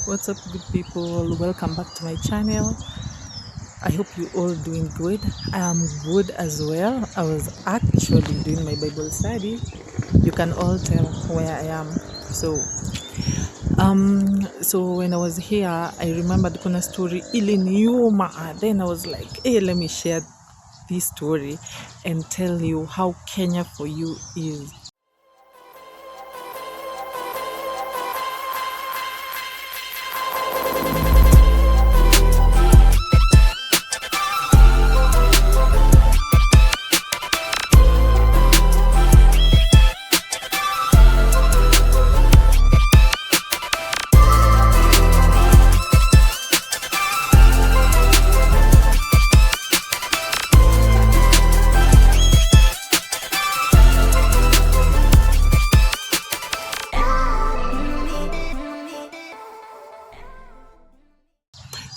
What's up, good people? Welcome back to my channel. I hope you all doing good. I am good as well. I was actually doing my Bible study. You can all tell where I am. So when I was here, I remembered kuna story iliniuma. Then I was like, hey, let me share this story and tell you how Kenya for you is.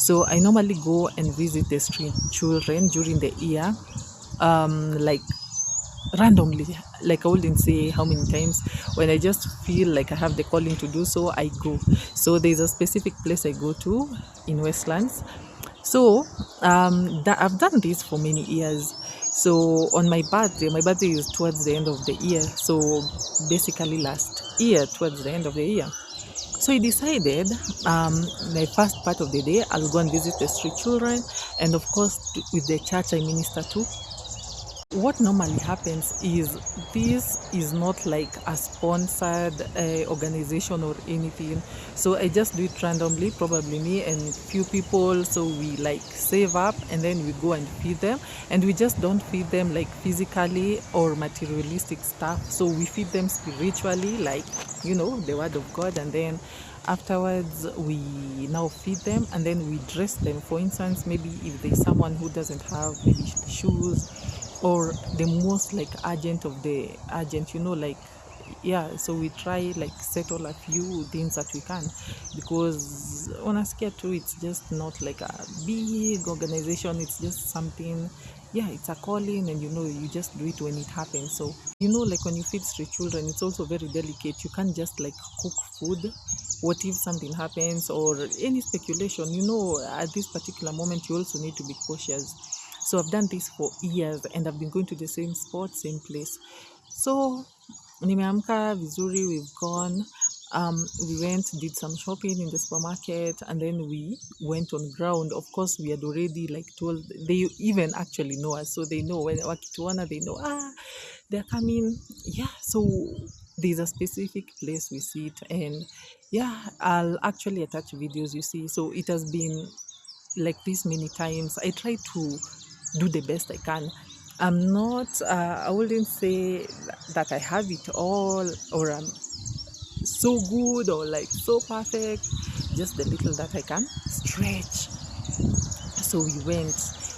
So I normally go and visit the street children during the year, like randomly. Like I wouldn't say how many times. When I just feel like I have the calling to do so, I go. So there's a specific place I go to in Westlands. So I've done this for many years. So on my birthday is towards the end of the year. So basically last year, towards the end of the year. So I decided the first part of the day, I'll go and visit the street children. And of course, with the church I minister to. What normally happens is this is not like a sponsored organization or anything. So I just do it randomly, probably me and few people. So we like save up and then we go and feed them. And we just don't feed them like physically or materialistic stuff. So we feed them spiritually, like, you know, the word of God. And then afterwards we now feed them and then we dress them. For instance, maybe if there's someone who doesn't have maybe shoes, or the most like urgent of the urgent, you know, like, yeah, so we try like settle a few things that we can, because on a scale too, it's just not like a big organization, it's just something, yeah, it's a calling, and you know, you just do it when it happens. So you know, like when you feed street children, it's also very delicate. You can't just like cook food. What if something happens or any speculation, you know, at this particular moment you also need to be cautious. So I've done this for years and I've been going to the same spot, same place. So nimeamka vizuri, we've gone, we went, did some shopping in the supermarket, and then we went on ground. Of course, we had already like told, they even actually know us, so they know when wakituona, they know, they're coming. Yeah, so there's a specific place we sit, and yeah, I'll actually attach videos, you see. So it has been like this many times. I try to do the best I can. I'm not, I wouldn't say that I have it all or I'm so good or like so perfect, just the little that I can stretch. So we went,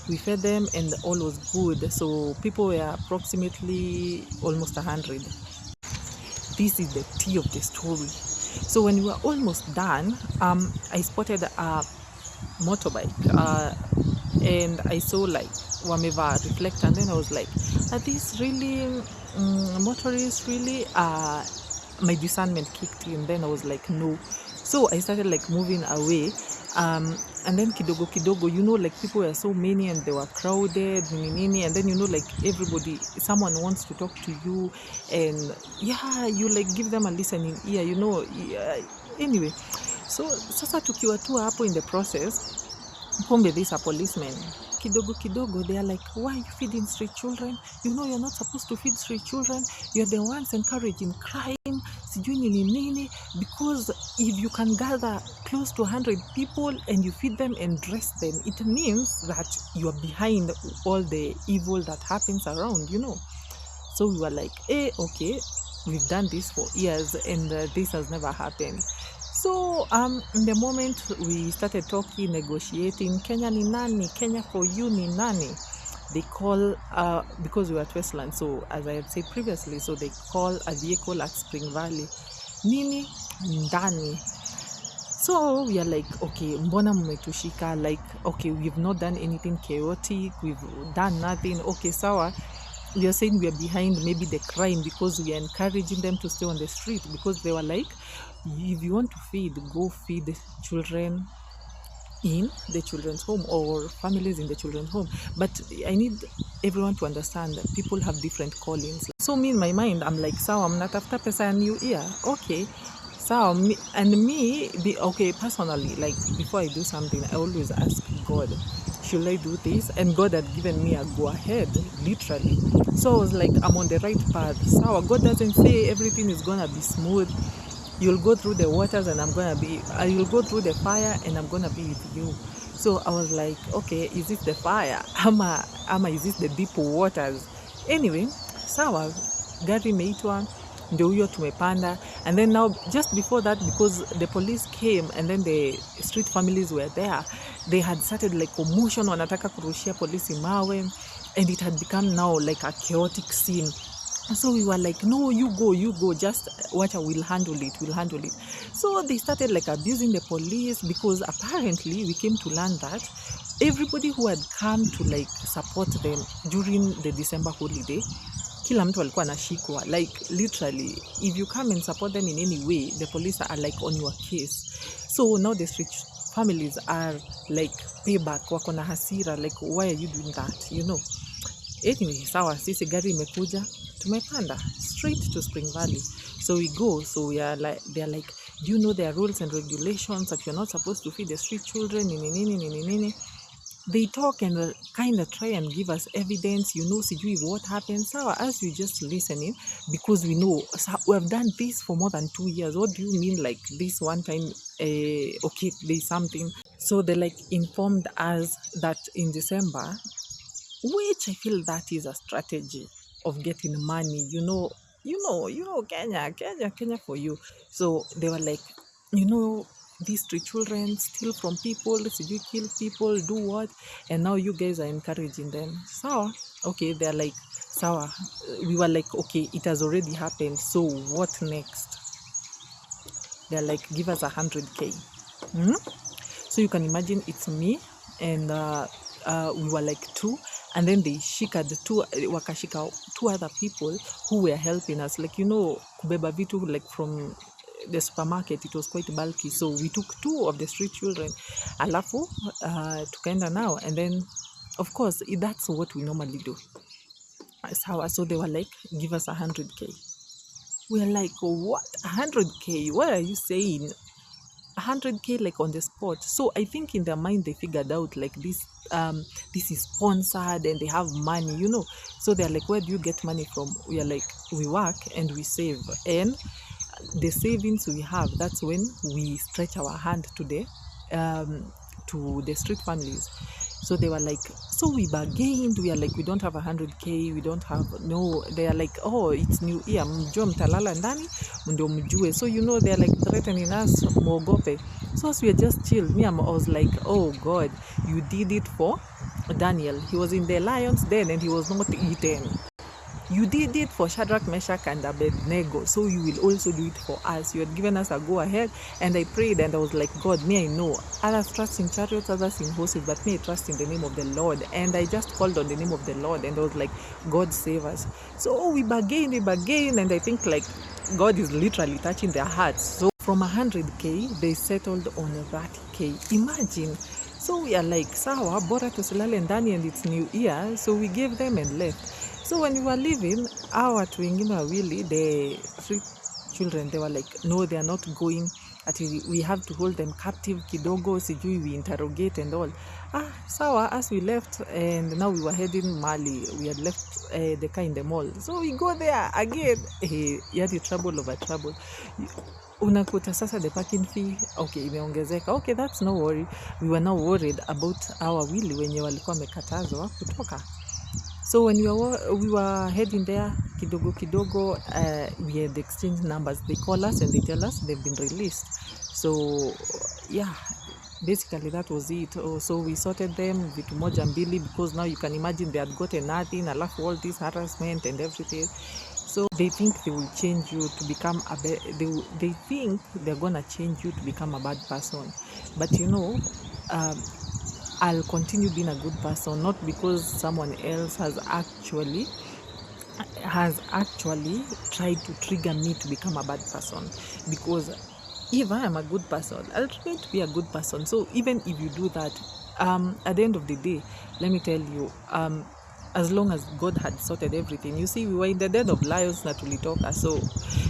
we fed them and all was good. So people were approximately almost 100. This is the tea of the story. So when we were almost done, I spotted a motorbike, and I saw like wameva reflector, and then I was like, are these really motorists really? My discernment kicked in, then I was like, no. So I started like moving away, and then kidogo, you know, like people were so many and they were crowded, and then, you know, like everybody, someone wants to talk to you, and yeah, you like give them a listening ear, you know. Anyway, so sasa tukiwa tu hapo in the process, pombe, these are policemen. Kidogo, they are like, why are you feeding street children? You know, you're not supposed to feed street children. You're the ones encouraging crime. Because if you can gather close to 100 people and you feed them and dress them, it means that you are behind all the evil that happens around, you know. So we were like, okay, we've done this for years and this has never happened. So in the moment we started talking, negotiating, Kenya ni nani? Kenya for you ni nani? They call, because we were at Westland, so as I had said previously, so they call a vehicle at Spring Valley, nini ndani. So we are like, okay, mbona mmetushika? Like, okay, we've not done anything chaotic, we've done nothing. Okay, sawa. We are saying we are behind maybe the crime because we are encouraging them to stay on the street, because they were like, if you want to feed, go feed children in the children's home or families in the children's home. But I need everyone to understand that people have different callings. So me in my mind, I'm like, sawa, mnatafuta pesa ya new year, okay. So okay, personally, like before I do something, I always ask God, should I do this? And God had given me a go ahead, literally. So I was like, I'm on the right path. So God doesn't say everything is gonna be smooth. You'll go through the waters and you'll go through the fire and I'm gonna be with you. So I was like, okay, is it the fire? Ama is it the deep waters? Anyway, sawa, gari imeitwa, ndio huyo tumepanda. And then now, just before that, because the police came and then the street families were there, they had started like commotion, wanataka kurushia polisi mawe, and it had become now like a chaotic scene. So we were like, no, you go, just watch, we'll handle it. So they started like abusing the police, because apparently we came to learn that everybody who had come to like support them during the December holiday, kila mtu alikuwa anashikwa. Like literally, if you come and support them in any way, the police are like on your case. So now the street families are like payback, wako na hasira, like why are you doing that, you know? Anyway, sawa, sisi gari imekuja, tumepanda straight to Spring Valley. So we go, so we are like, they're like, do you know there are rules and regulations that you're not supposed to feed the street children? They talk and kind of try and give us evidence, you know, sijui what happens. So as we just listening, because we know, so we have done this for more than 2 years. What do you mean like this one time, okay, there's something. So they like informed us that in December, which I feel that is a strategy of getting money, you know, Kenya for you. So they were like, you know, these 3 children steal from people, you kill people, do what? And now you guys are encouraging them. Sawa, okay, they're like, sawa. We were like, okay, it has already happened, so what next? They're like, give us 100K. So you can imagine it's me and we were like 2. And then they wakashika 2 other people who were helping us. Like, you know, kubeba vitu like from the supermarket, it was quite bulky. So we took 2 of the street children. Alafu, tukaenda now. And then, of course, that's what we normally do. So they were like, give us 100K. We're like, what? 100K? What are you saying? 100K like on the spot. So I think in their mind they figured out like this is sponsored and they have money, you know. So they're like, where do you get money from? We are like, we work and we save, and the savings we have, that's when we stretch our hand to the street families. So they were like, so we bargained. We are like, we don't have 100K. We don't have, no. They are like, oh, it's new year. Mjue mtalala ndani, ndio mjue. So, you know, they're like threatening us, mwogope. So as we are just chill, I was like, oh God, you did it for Daniel. He was in the lion's den and he was not eaten. You did it for Shadrach, Meshach, and Abednego, so you will also do it for us. You had given us a go ahead, and I prayed, and I was like, God, may I know. Others trust in chariots, others in horses, but may I trust in the name of the Lord. And I just called on the name of the Lord, and I was like, God, save us. So we bargained, and I think like God is literally touching their hearts. So from 100K, they settled on 30K. Imagine. So we are like, sawa, bora tusilale ndani, and it's new year. So we gave them and left. So when we were leaving, our watu wengine wawili, the 3 children, they were like, no, they are not going. We have to hold them captive kidogo, sijui we interrogate and all. Sawa, as we left, and now we were heading Mali. We had left the car in the mall. So we go there again. Yadi trouble over trouble. Unakuta sasa the parking fee, okay, imeongezeka. Okay, that's no worry. We were now worried about our wili wenye walikuwa wamekatazwa kutoka. So when we were heading there, kidogo, we had exchanged numbers. They call us and they tell us they've been released. So yeah, basically that was it. So we sorted them vitu moja mbili, because now you can imagine they had gotten nothing, alafu all this harassment and everything. So they think they will change you to become they think they're gonna change you to become a bad person. But you know, I'll continue being a good person, not because someone else has actually tried to trigger me to become a bad person. Because if I am a good person, I'll try to be a good person. So even if you do that, at the end of the day, let me tell you, as long as God had sorted everything, you see, we were in the den of lions that tulitoka. So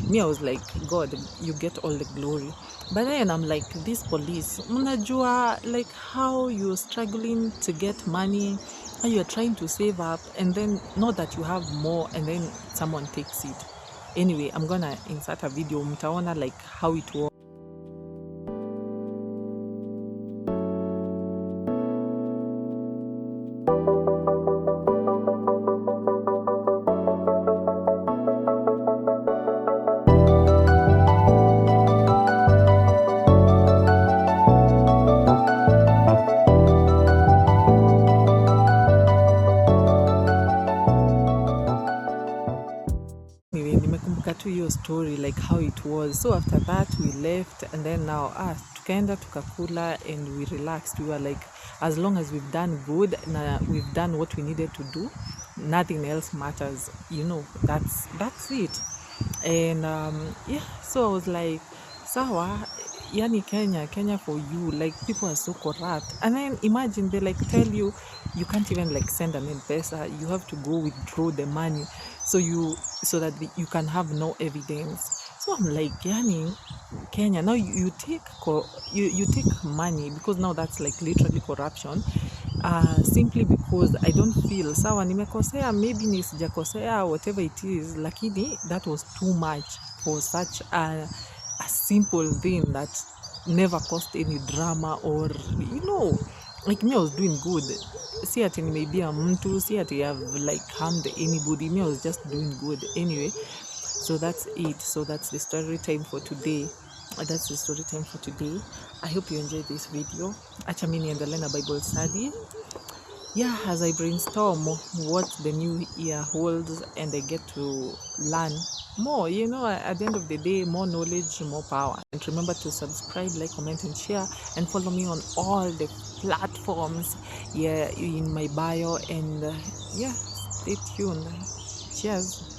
me, I was like, God, you get all the glory. But then I'm like, this police, mnajua, like how you're struggling to get money, how you're trying to save up, and then not that you have more, and then someone takes it. Anyway, I'm gonna insert a video, mtaona like how it was. Anyway, nimekumbuka tu hiyo story like how it was. So after that we left, and then now tukaenda tukakula and we relaxed. We were like, as long as we've done good na we've done what we needed to do, nothing else matters, you know. That's it. And yeah, so I was like, sawa, yani Kenya for you, like people are so corrupt. And then imagine they like tell you can't even like send an M-Pesa, you have to go withdraw the money so that you can have no evidence. So I'm like, yani Kenya, now you take money, because now that's like literally corruption, simply because I don't feel sawa nimekosea, maybe nisijakosea, whatever it is, lakini that was too much for such a simple thing that never caused any drama, or you know, like me, I was doing good. See ati nimeibia mtu, see ati have like harmed anybody. Me, I was just doing good. Anyway, so that's it. So that's the story time for today. I hope you enjoyed this video. Acha mimi niendelee na Bible study. Yeah, as I brainstorm what the new year holds and I get to learn more, you know, at the end of the day, more knowledge, more power. And remember to subscribe, like, comment, and share, and follow me on all the platforms, yeah, in my bio. And yeah, stay tuned. Cheers.